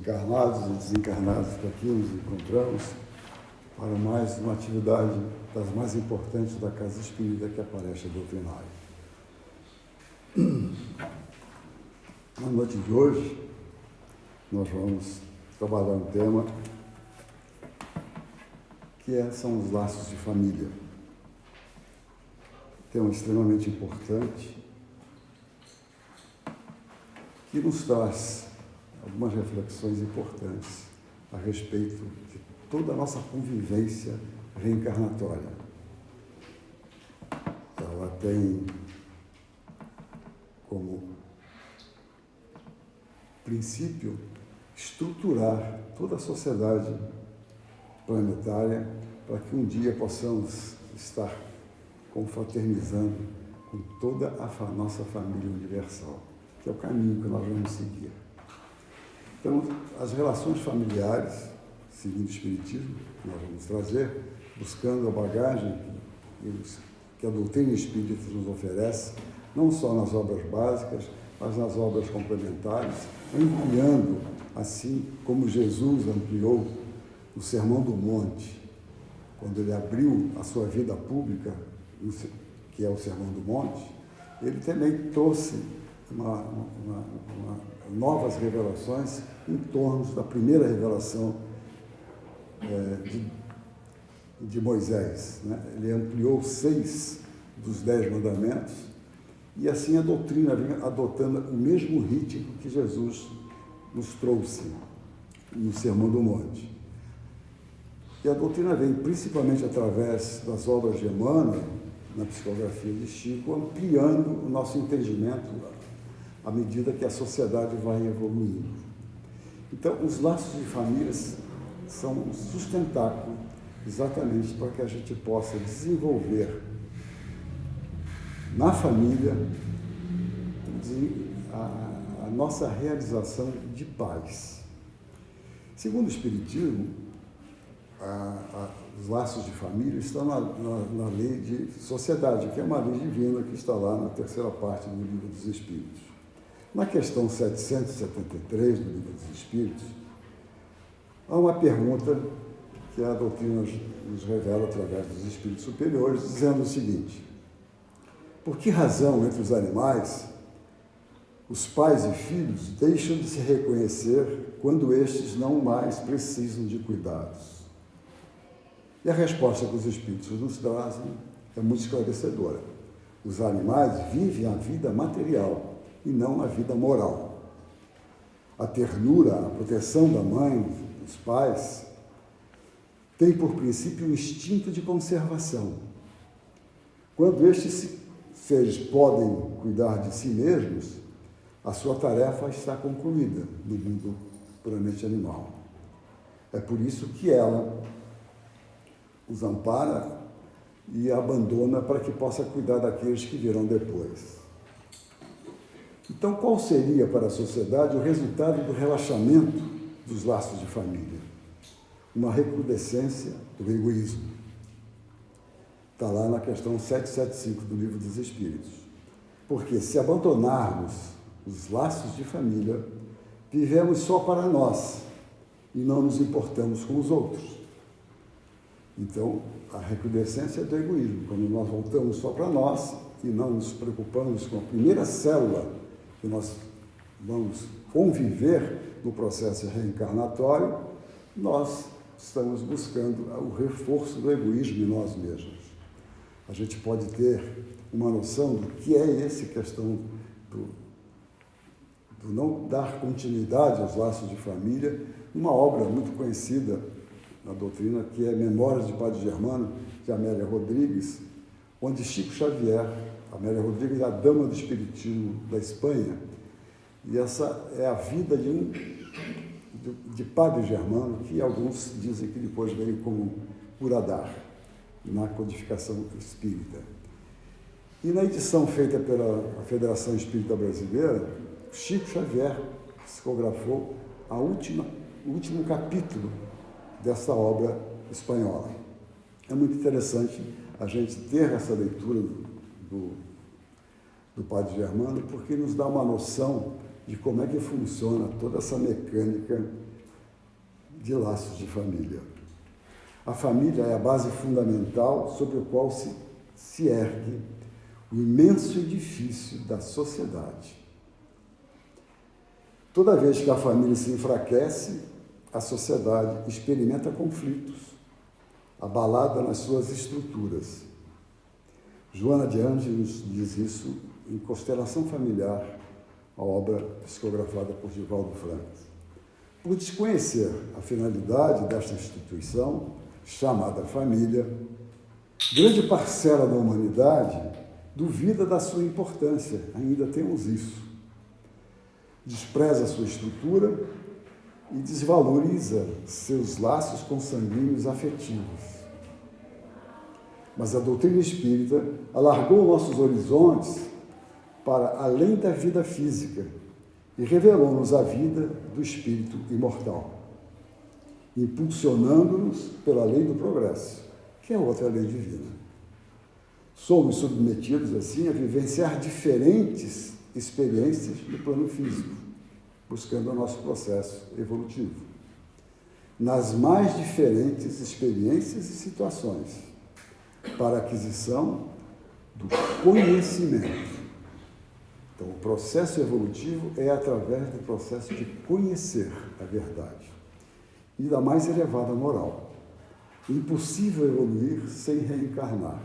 encarnados e desencarnados que aqui nos encontramos para mais uma atividade das mais importantes da Casa Espírita, que é a palestra doutrinária. Na noite de hoje, nós vamos trabalhar um tema que são os laços de família. Tema extremamente importante, que nos traz algumas reflexões importantes a respeito de toda a nossa convivência reencarnatória. Ela tem como princípio estruturar toda a sociedade planetária para que um dia possamos estar confraternizando com toda a nossa família universal, que é o caminho que nós vamos seguir. Então, as relações familiares, seguindo o Espiritismo, que nós vamos trazer, buscando a bagagem que a doutrina espírita nos oferece, não só nas obras básicas, mas nas obras complementares, ampliando, assim como Jesus ampliou o Sermão do Monte, quando ele abriu a sua vida pública, que é o Sermão do Monte, ele também trouxe novas revelações em torno da primeira revelação de Moisés, né? Ele ampliou 6 dos 10 mandamentos e assim a doutrina vem adotando o mesmo ritmo que Jesus nos trouxe no Sermão do Monte. E a doutrina vem principalmente através das obras de Emmanuel, na psicografia de Chico, ampliando o nosso entendimento à medida que a sociedade vai evoluindo. Então, os laços de famílias são um sustentáculo exatamente para que a gente possa desenvolver na família a nossa realização de paz. Segundo o Espiritismo, os laços de família estão na lei de sociedade, que é uma lei divina que está lá na terceira parte do Livro dos Espíritos. Na questão 773 do Livro dos Espíritos, há uma pergunta que a doutrina nos revela através dos espíritos superiores, dizendo o seguinte: por que razão, entre os animais, os pais e filhos deixam de se reconhecer quando estes não mais precisam de cuidados? E a resposta que os espíritos nos trazem é muito esclarecedora. Os animais vivem a vida material e não a vida moral. A ternura, a proteção da mãe, dos pais, tem por princípio o instinto de conservação. Quando estes seres podem cuidar de si mesmos, a sua tarefa está concluída no mundo puramente animal. É por isso que ela os ampara e abandona para que possa cuidar daqueles que virão depois. Então, qual seria para a sociedade o resultado do relaxamento dos laços de família? Uma recrudescência do egoísmo. Está lá na questão 775 do Livro dos Espíritos. Porque se abandonarmos os laços de família, vivemos só para nós e não nos importamos com os outros. Então, a recrudescência do egoísmo, quando nós voltamos só para nós e não nos preocupamos com a primeira célula que nós vamos conviver no processo reencarnatório, nós estamos buscando o reforço do egoísmo em nós mesmos. A gente pode ter uma noção do que é essa questão do não dar continuidade aos laços de família, uma obra muito conhecida na doutrina, que é Memórias de Padre Germano, de Amélia Rodrigues, onde Chico Xavier, Amélia Rodrigues é a dama do espiritismo da Espanha, e essa é a vida de Padre Germano, que alguns dizem que depois veio como Curadar, na codificação espírita. E na edição feita pela Federação Espírita Brasileira, Chico Xavier psicografou o último capítulo dessa obra espanhola. É muito interessante a gente ter essa leitura do Padre Germano, porque nos dá uma noção de como é que funciona toda essa mecânica de laços de família. A família é a base fundamental sobre a qual se ergue o imenso edifício da sociedade. Toda vez que a família se enfraquece, a sociedade experimenta conflitos, abalada nas suas estruturas. Joana de Ângeles diz isso em Constelação Familiar, a obra psicografada por Divaldo Franco. Por desconhecer a finalidade desta instituição, chamada família, grande parcela da humanidade duvida da sua importância, ainda temos isso. Despreza sua estrutura e desvaloriza seus laços consanguíneos afetivos. Mas a doutrina espírita alargou nossos horizontes para além da vida física e revelou-nos a vida do espírito imortal, impulsionando-nos pela lei do progresso, que é outra lei divina. Somos submetidos, assim, a vivenciar diferentes experiências no plano físico, buscando o nosso processo evolutivo, nas mais diferentes experiências e situações, para a aquisição do conhecimento. Então, o processo evolutivo é através do processo de conhecer a verdade e da mais elevada moral. Impossível evoluir sem reencarnar.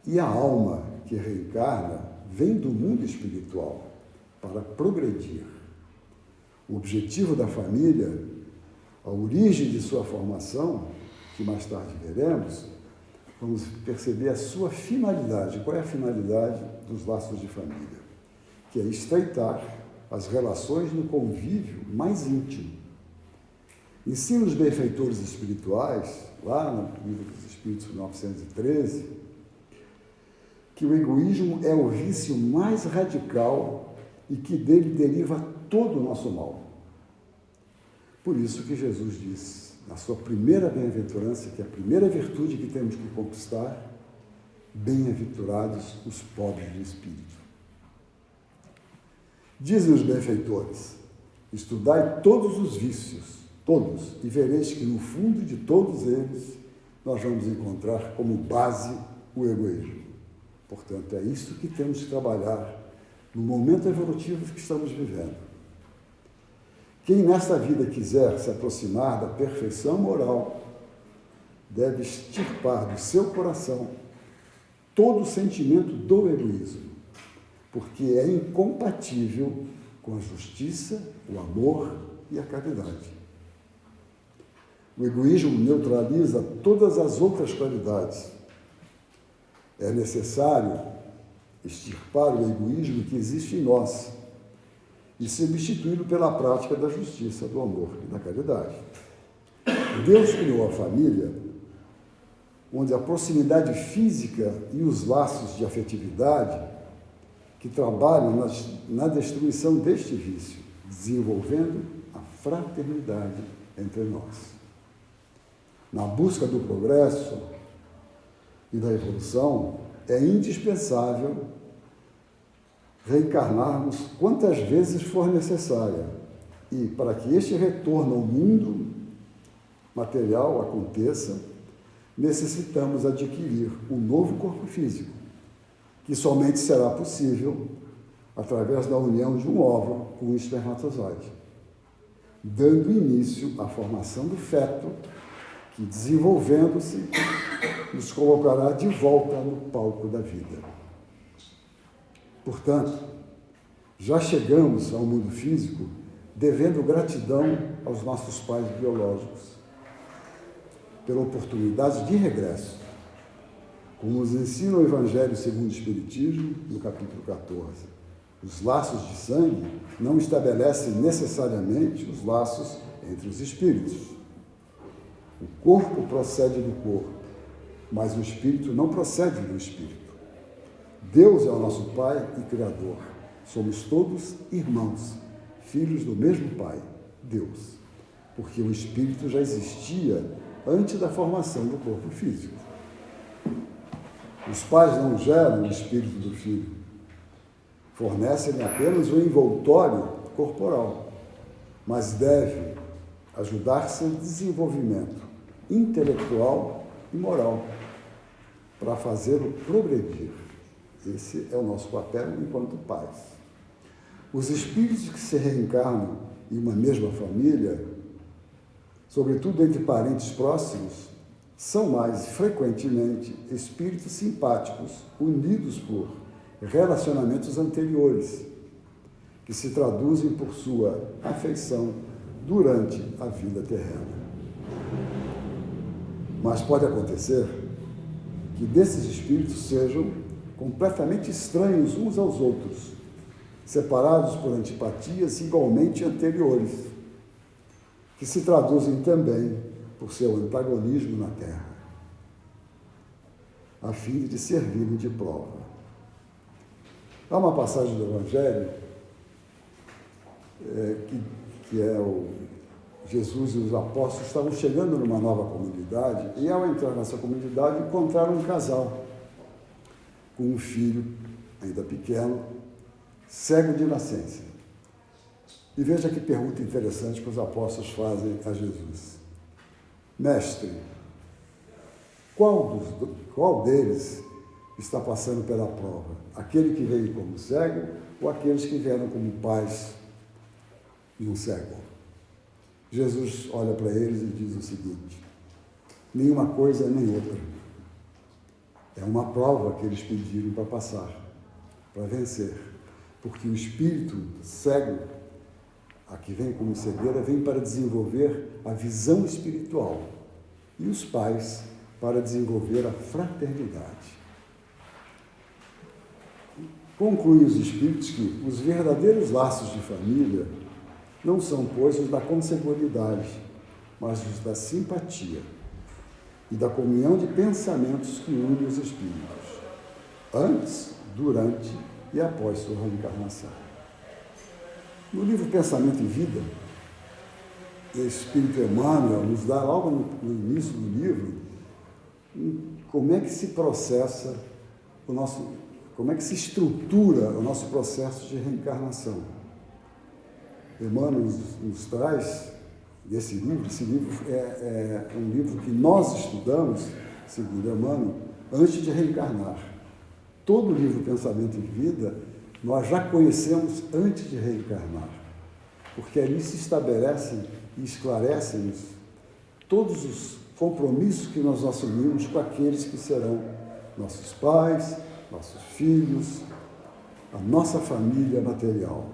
E a alma que reencarna vem do mundo espiritual para progredir. O objetivo da família, a origem de sua formação, que mais tarde veremos, vamos perceber a sua finalidade. Qual é a finalidade dos laços de família? Que é estreitar as relações no convívio mais íntimo. Ensina os benfeitores espirituais, lá no Livro dos Espíritos 913, que o egoísmo é o vício mais radical e que dele deriva todo o nosso mal. Por isso que Jesus diz, na sua primeira bem-aventurança, que é a primeira virtude que temos que conquistar, bem-aventurados os pobres de espírito. Dizem os benfeitores, estudai todos os vícios, todos, e vereis que no fundo de todos eles nós vamos encontrar como base o egoísmo. Portanto, é isso que temos que trabalhar no momento evolutivo que estamos vivendo. Quem nesta vida quiser se aproximar da perfeição moral, deve extirpar do seu coração todo o sentimento do egoísmo, porque é incompatível com a justiça, o amor e a caridade. O egoísmo neutraliza todas as outras qualidades. É necessário extirpar o egoísmo que existe em nós e substituí-lo pela prática da justiça, do amor e da caridade. Deus criou a família onde a proximidade física e os laços de afetividade que trabalham na destruição deste vício, desenvolvendo a fraternidade entre nós. Na busca do progresso e da evolução, é indispensável reencarnarmos quantas vezes for necessária. E para que este retorno ao mundo material aconteça, necessitamos adquirir um novo corpo físico, que somente será possível através da união de um óvulo com um espermatozoide, dando início à formação do feto, que, desenvolvendo-se, nos colocará de volta no palco da vida. Portanto, já chegamos ao mundo físico devendo gratidão aos nossos pais biológicos pela oportunidade de regresso, como nos ensina o Evangelho segundo o Espiritismo, no capítulo 14. Os laços de sangue não estabelecem necessariamente os laços entre os espíritos. O corpo procede do corpo, mas o espírito não procede do espírito. Deus é o nosso Pai e Criador. Somos todos irmãos, filhos do mesmo Pai, Deus, porque o espírito já existia antes da formação do corpo físico. Os pais não geram o espírito do filho. fornecem apenas o envoltório corporal, mas deve ajudar seu desenvolvimento intelectual e moral para fazê-lo progredir. Esse é o nosso papel enquanto pais. Os espíritos que se reencarnam em uma mesma família, sobretudo entre parentes próximos, são mais frequentemente espíritos simpáticos, unidos por relacionamentos anteriores, que se traduzem por sua afeição durante a vida terrena. Mas pode acontecer que desses espíritos sejam completamente estranhos uns aos outros, separados por antipatias igualmente anteriores, que se traduzem também por seu antagonismo na Terra, a fim de servirem de prova. Há uma passagem do Evangelho que é o Jesus e os apóstolos estavam chegando numa nova comunidade e, ao entrar nessa comunidade, encontraram um casal com um filho ainda pequeno, cego de nascença. E veja que pergunta interessante que os apóstolos fazem a Jesus. Mestre, qual deles está passando pela prova? Aquele que veio como cego ou aqueles que vieram como pais de um cego? Jesus olha para eles e diz o seguinte: nenhuma coisa nem outra. É uma prova que eles pediram para passar, para vencer. Porque o espírito cego, a que vem como cegueira, vem para desenvolver a visão espiritual. E os pais para desenvolver a fraternidade. Concluem os espíritos que os verdadeiros laços de família não são, pois, os da consanguinidade, mas os da simpatia e da comunhão de pensamentos que unem os espíritos, antes, durante e após sua reencarnação. No livro Pensamento e Vida, o Espírito Emmanuel nos dá, logo no início do livro, como é que se processa como é que se estrutura o nosso processo de reencarnação. Emmanuel nos traz esse livro é um livro que nós estudamos, segundo Emmanuel, antes de reencarnar. Todo o livro Pensamento e Vida nós já conhecemos antes de reencarnar, porque ali se estabelecem e esclarecem todos os compromissos que nós assumimos com aqueles que serão nossos pais, nossos filhos, a nossa família material.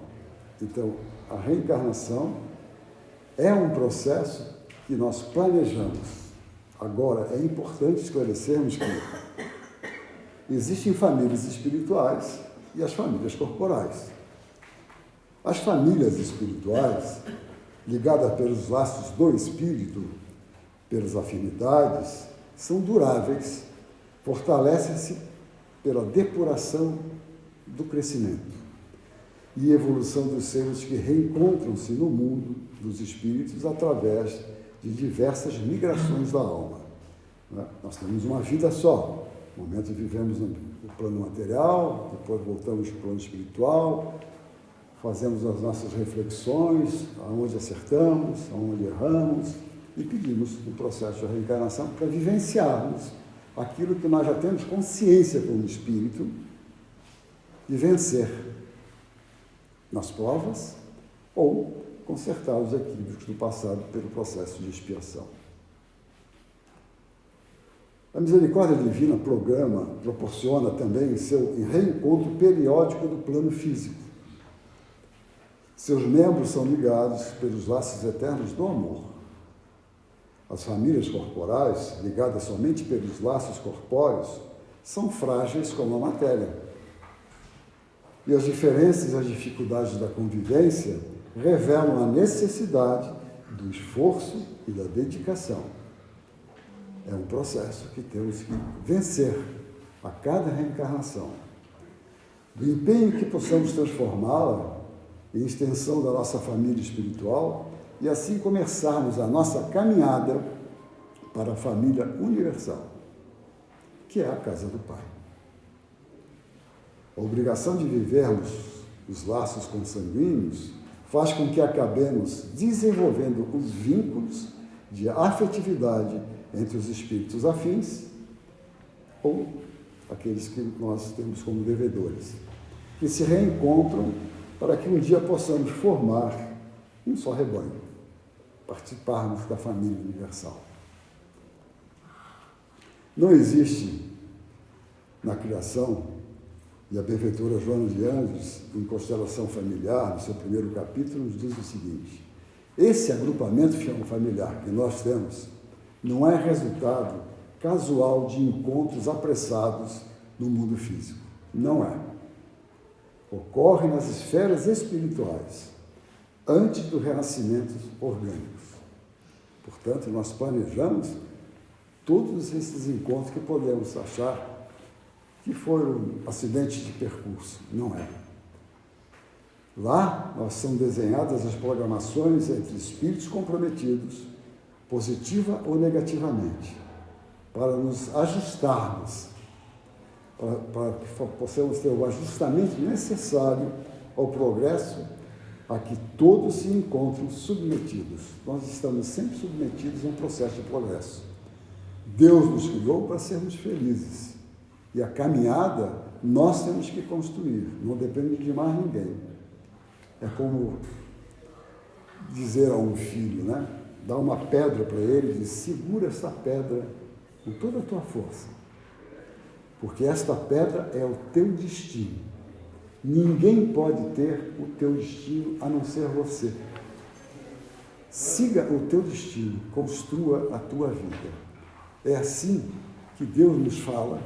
Então, a reencarnação é um processo que nós planejamos. Agora, é importante esclarecermos que existem famílias espirituais e as famílias corporais. As famílias espirituais, ligadas pelos laços do espírito, pelas afinidades, são duráveis, fortalecem-se pela depuração do crescimento e evolução dos seres que reencontram-se no mundo dos espíritos através de diversas migrações da alma. Nós temos uma vida só. No momento vivemos no plano material, depois voltamos para o plano espiritual, fazemos as nossas reflexões, aonde acertamos, aonde erramos, e pedimos o processo de reencarnação para vivenciarmos aquilo que nós já temos consciência como espírito de vencer nas provas ou consertar os equívocos do passado pelo processo de expiação. A misericórdia divina proporciona também seu reencontro periódico do plano físico. Seus membros são ligados pelos laços eternos do amor. As famílias corporais, ligadas somente pelos laços corpóreos, são frágeis como a matéria. E as diferenças e as dificuldades da convivência revelam a necessidade do esforço e da dedicação. É um processo que temos que vencer a cada reencarnação. Do empenho que possamos transformá-la em extensão da nossa família espiritual e assim começarmos a nossa caminhada para a família universal, que é a casa do Pai. A obrigação de vivermos os laços consanguíneos, faz com que acabemos desenvolvendo os vínculos de afetividade entre os espíritos afins ou aqueles que nós temos como devedores, que se reencontram para que um dia possamos formar um só rebanho, participarmos da família universal. Não existe na criação, e a benfeitora Joana de Ângeles, em Constelação Familiar, no seu primeiro capítulo, nos diz o seguinte: esse agrupamento familiar que nós temos não é resultado casual de encontros apressados no mundo físico. Não é. Ocorre nas esferas espirituais, antes do renascimento orgânico. Portanto, nós planejamos todos esses encontros que podemos achar que foram acidentes de percurso. Não é. Lá, são desenhadas as programações entre espíritos comprometidos, positiva ou negativamente, para nos ajustarmos, para que possamos ter o ajustamento necessário ao progresso a que todos se encontram submetidos. Nós estamos sempre submetidos a um processo de progresso. Deus nos criou para sermos felizes. E a caminhada nós temos que construir, não depende de mais ninguém. É como dizer a um filho, né? Dar uma pedra para ele e dizer: segura esta pedra com toda a tua força, porque esta pedra é o teu destino. Ninguém pode ter o teu destino a não ser você. Siga o teu destino, construa a tua vida. É assim que Deus nos fala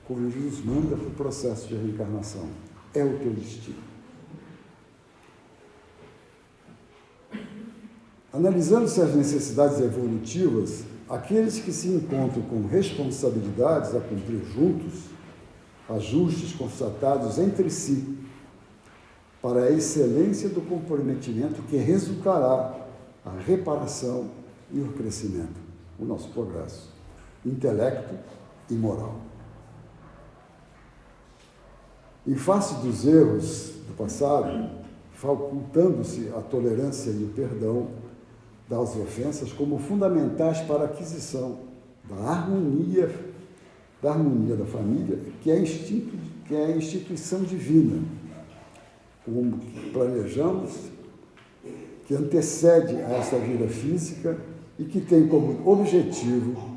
quando nos manda para o processo de reencarnação. É o teu destino. Analisando-se as necessidades evolutivas, aqueles que se encontram com responsabilidades a cumprir juntos, ajustes constatados entre si, para a excelência do comprometimento que resultará a reparação e o crescimento, o nosso progresso, intelecto e moral. Em face dos erros do passado, facultando-se a tolerância e o perdão das ofensas como fundamentais para a aquisição da harmonia da família, que é a instituição divina, como planejamos, que antecede a essa vida física e que tem como objetivo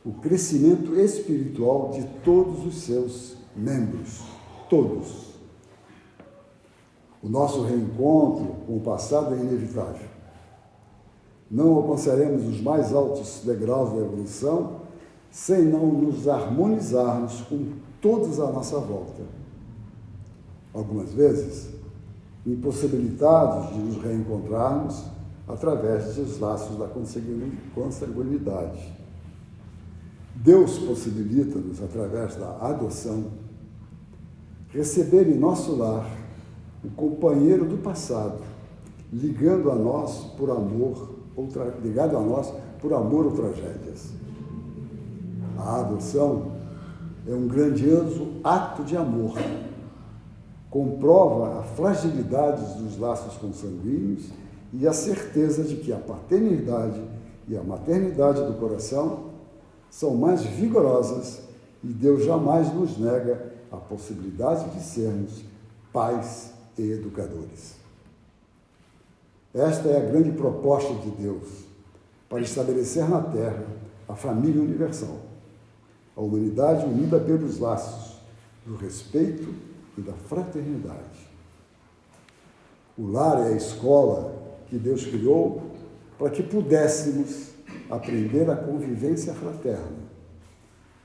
o crescimento espiritual de todos os seus membros, todos. O nosso reencontro com o passado é inevitável. Não alcançaremos os mais altos degraus da evolução sem não nos harmonizarmos com todos à nossa volta. Algumas vezes, impossibilitados de nos reencontrarmos através dos laços da consanguinidade. Deus possibilita-nos, através da adoção, receber em nosso lar o companheiro do passado, ligado a nós por amor ou tragédias. A adoção é um grandioso ato de amor. Comprova a fragilidade dos laços consanguíneos e a certeza de que a paternidade e a maternidade do coração são mais vigorosas e Deus jamais nos nega a possibilidade de sermos pais e educadores. Esta é a grande proposta de Deus para estabelecer na Terra a família universal, a humanidade unida pelos laços do respeito e da fraternidade. O lar é a escola que Deus criou para que pudéssemos aprender a convivência fraterna,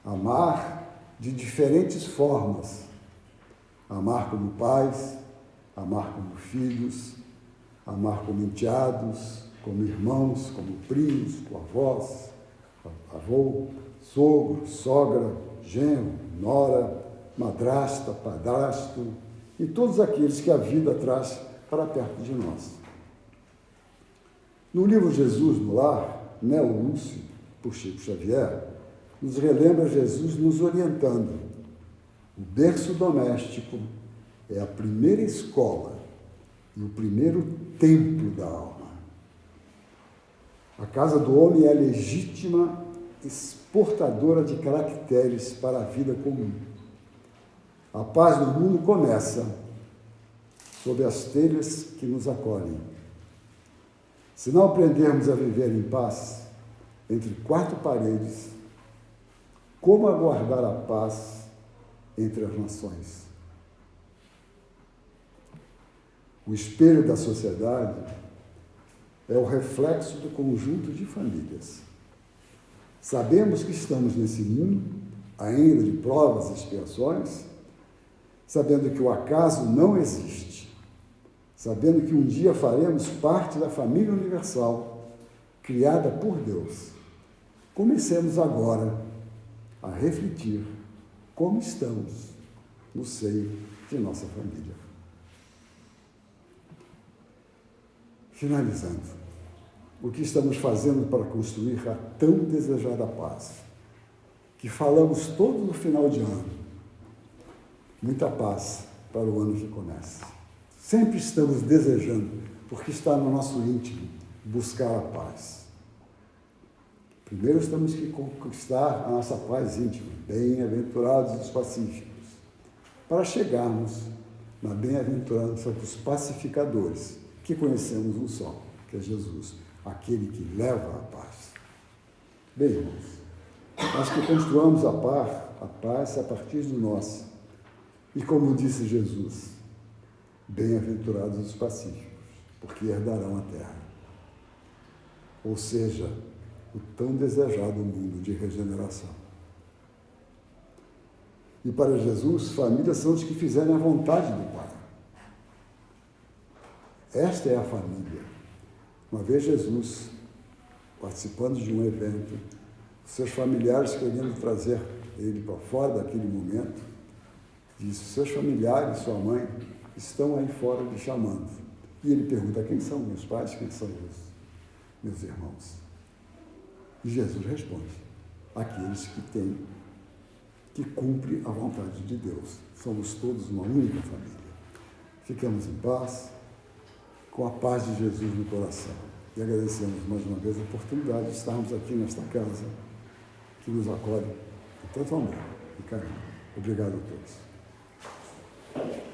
amar de diferentes formas, amar como pais, amar como filhos, amar como enteados, como irmãos, como primos, como avós, avô, sogro, sogra, genro, nora, madrasta, padrasto e todos aqueles que a vida traz para perto de nós. No livro Jesus no Lar, Neo Lúcio, por Chico Xavier, nos relembra Jesus nos orientando. O berço doméstico é a primeira escola e o primeiro templo da alma. A casa do homem é a legítima exportadora de caracteres para a vida comum. A paz do mundo começa sob as telhas que nos acolhem. Se não aprendermos a viver em paz entre quatro paredes, como aguardar a paz entre as nações? O espelho da sociedade é o reflexo do conjunto de famílias. Sabemos que estamos nesse mundo, ainda de provas e expiações, sabendo que o acaso não existe, sabendo que um dia faremos parte da família universal, criada por Deus. Comecemos agora a refletir como estamos no seio de nossa família. Finalizando, o que estamos fazendo para construir a tão desejada paz, que falamos todo no final de ano. Muita paz para o ano que começa. Sempre estamos desejando, porque está no nosso íntimo, buscar a paz. Primeiro temos que conquistar a nossa paz íntima, bem-aventurados os pacíficos, para chegarmos na bem-aventurança dos pacificadores, que conhecemos um só, que é Jesus, aquele que leva a paz. Bem, irmãos, nós que construamos a paz a partir de nós. E como disse Jesus, bem-aventurados os pacíficos, porque herdarão a terra. Ou seja, o tão desejado mundo de regeneração. E para Jesus, famílias são os que fizerem a vontade do Pai. Esta é a família. Uma vez Jesus, participando de um evento, seus familiares querendo trazer ele para fora daquele momento, disse, seus familiares, sua mãe, estão aí fora lhe chamando. E ele pergunta, quem são meus pais, quem são meus irmãos? E Jesus responde, aqueles que cumprem a vontade de Deus. Somos todos uma única família. Ficamos em paz, com a paz de Jesus no coração. E agradecemos mais uma vez a oportunidade de estarmos aqui nesta casa, que nos acolhe com tanto amor e carinho. Obrigado a todos.